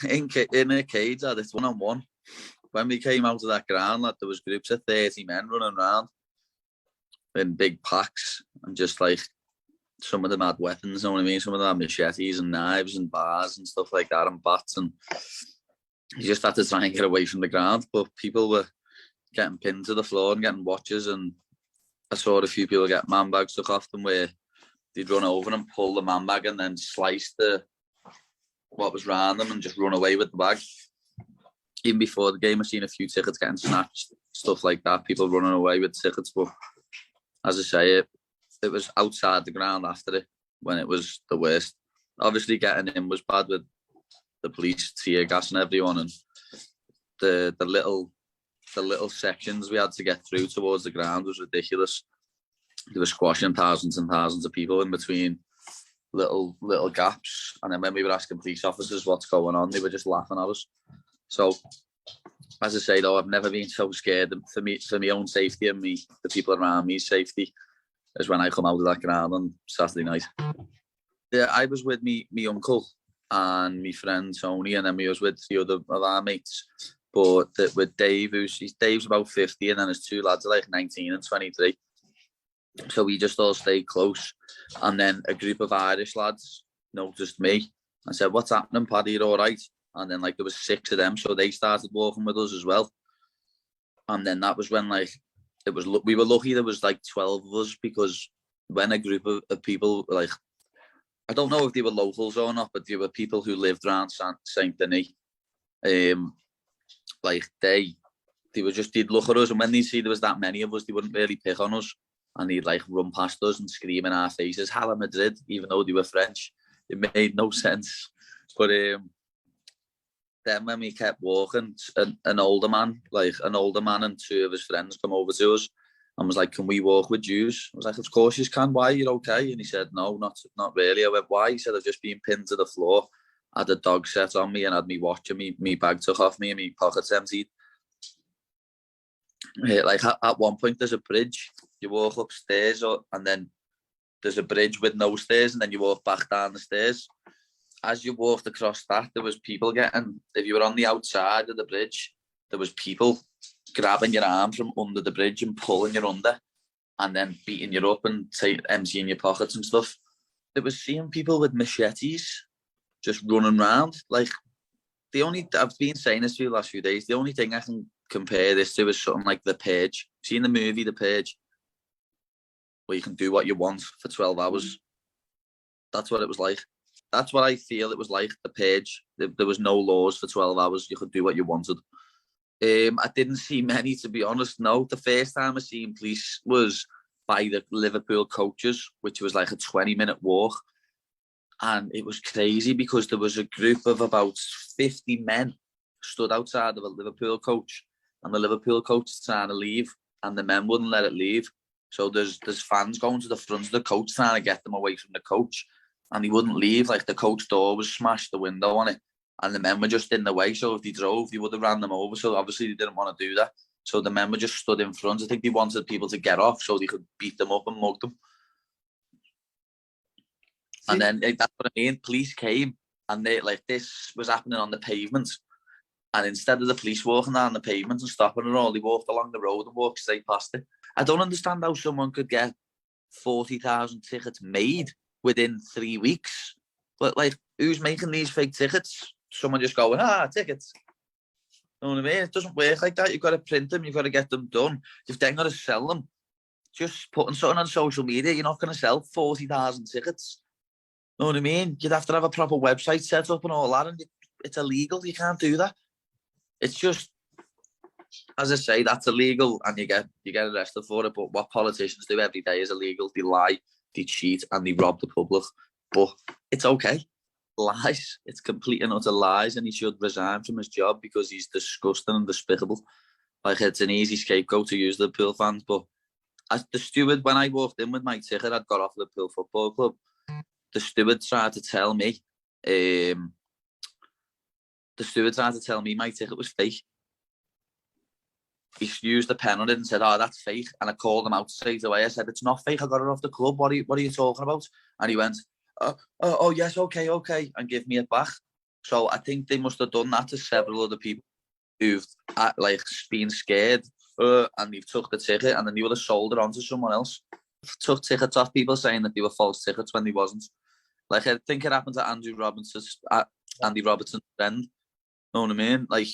in a cage, lad, it's 1-on-1. When we came out of that ground, lad, there was groups of 30 men running around in big packs, and just like, some of them had weapons, you know what I mean? Some of them had machetes and knives and bars and stuff like that, and bats, and you just had to try and get away from the ground. But people were getting pinned to the floor and getting watches, and I saw a few people get man bags took off them where they'd run over and pull the man bag and then slice what was around them and just run away with the bag. Even before the game, I've seen a few tickets getting snatched, stuff like that, people running away with tickets. But as I say, it was outside the ground after it when it was the worst. Obviously, getting in was bad with the police tear gas and everyone, and the little sections we had to get through towards the ground was ridiculous. They were squashing thousands and thousands of people in between little gaps, and then when we were asking police officers what's going on, they were just laughing at us. So, as I say though, I've never been so scared for my own safety and the people around me's safety as when I come out of that ground on Saturday night. Yeah, I was with me uncle and my friend Tony, and then we was with the other of our mates. But with Dave, Dave's about 50, and then his two lads are like 19 and 23. So we just all stayed close. And then a group of Irish lads noticed me and said, "What's happening, Paddy? You're all right?" And then like there was 6 of them, so they started walking with us as well. And then that was when like we were lucky there was like 12 of us, because when a group of people, like, I don't know if they were locals or not, but they were people who lived around Saint Denis. Like they'd look at us, and when they see there was that many of us, they wouldn't really pick on us, and they'd like run past us and scream in our faces, "Hala Madrid," even though they were French. It made no sense. But then when we kept walking, an older man and 2 of his friends come over to us and was like, "Can we walk with Jews?" I was like, "Of course you can. Why? You're okay?" And he said, "No, not really." I went, "Why?" He said, "I've just been pinned to the floor. I had a dog set on me and had me watch, and me bag took off me and me pockets emptied." Like at one point there's a bridge. You walk upstairs, and then there's a bridge with no stairs, and then you walk back down the stairs. As you walked across that, there was people if you were on the outside of the bridge, there was people grabbing your arm from under the bridge and pulling you under, and then beating you up and emptying your pockets and stuff. It was seeing people with machetes just running around. Like, I've been saying this for the last few days, the only thing I can compare this to is something like The Purge. Seen the movie The Purge, where you can do what you want for 12 hours. That's what it was like. That's what I feel it was like, The Purge. There was no laws for 12 hours. You could do what you wanted. I didn't see many, to be honest, no. The first time I seen police was by the Liverpool coaches, which was like a 20-minute walk. And it was crazy because there was a group of about 50 men stood outside of a Liverpool coach, and the Liverpool coach was trying to leave, and the men wouldn't let it leave. So there's fans going to the front of the coach trying to get them away from the coach, and he wouldn't leave. Like, the coach door was smashed, the window on it, and the men were just in the way. So if they drove, they would have ran them over. So obviously they didn't want to do that. So the men were just stood in front. I think they wanted people to get off so they could beat them up and mug them. And then that's what I mean. Police came, and this was happening on the pavement. And instead of the police walking down the pavement and stopping it all, they walked along the road and walked straight past it. I don't understand how someone could get 40,000 tickets made within 3 weeks. But like, who's making these fake tickets? Someone just going, tickets. You know what I mean? It doesn't work like that. You've got to print them. You've got to get them done. You've then got to sell them. Just putting something on social media, you're not going to sell 40,000 tickets. You know what I mean? You'd have to have a proper website set up and all that, and it's illegal. You can't do that. It's just, as I say, that's illegal, and you get arrested for it. But what politicians do every day is illegal. They lie, they cheat, and they rob the public. But it's okay. Lies. It's complete and utter lies, and he should resign from his job because he's disgusting and despicable. Like, it's an easy scapegoat to use, the Liverpool fans. But as the steward, when I walked in with my ticket, I'd got off the Liverpool Football Club. The steward tried to tell me, my ticket was fake. He used the pen on it and said, that's fake. And I called him out straight away. I said, it's not fake. I got it off the club. What are you talking about? And he went, oh yes, okay. And give me it back. So I think they must have done that to several other people who've like been scared and they've took the ticket and then they would have sold it on to someone else. Took tickets off people saying that they were false tickets when they wasn't. Like I think it happened to Andy Robinson's friend. Know what I mean? Like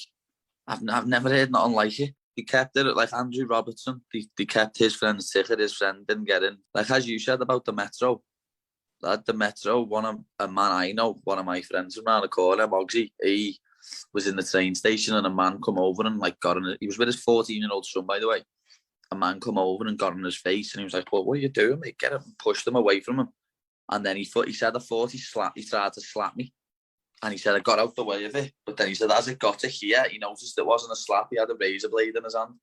I've never heard nothing like it. He kept it like Andrew Robertson. They kept his friend's ticket. His friend didn't get in. Like as you said about the Metro. At the Metro, a man I know, one of my friends from around the corner, Mogsy, he was in the train station and a man come over and like he was with his 14-year-old son, by the way. A man come over and got in his face and he was like, well, what are you doing, mate? Get him and pushed him away from him. And then he said, I thought he tried to slap me. And he said, I got out the way of it. But then he said, as it got to here, he noticed it wasn't a slap. He had a razor blade in his hand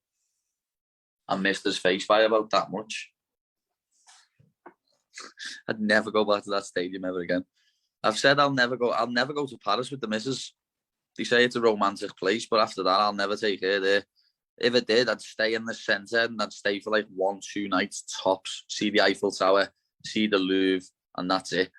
and missed his face by about that much. I'd never go back to that stadium ever again. I've said I'll never go to Paris with the missus. They say it's a romantic place, but after that, I'll never take her there. If it did, I'd stay in the centre and I'd stay for like 1-2 nights tops, see the Eiffel Tower, see the Louvre, and that's it.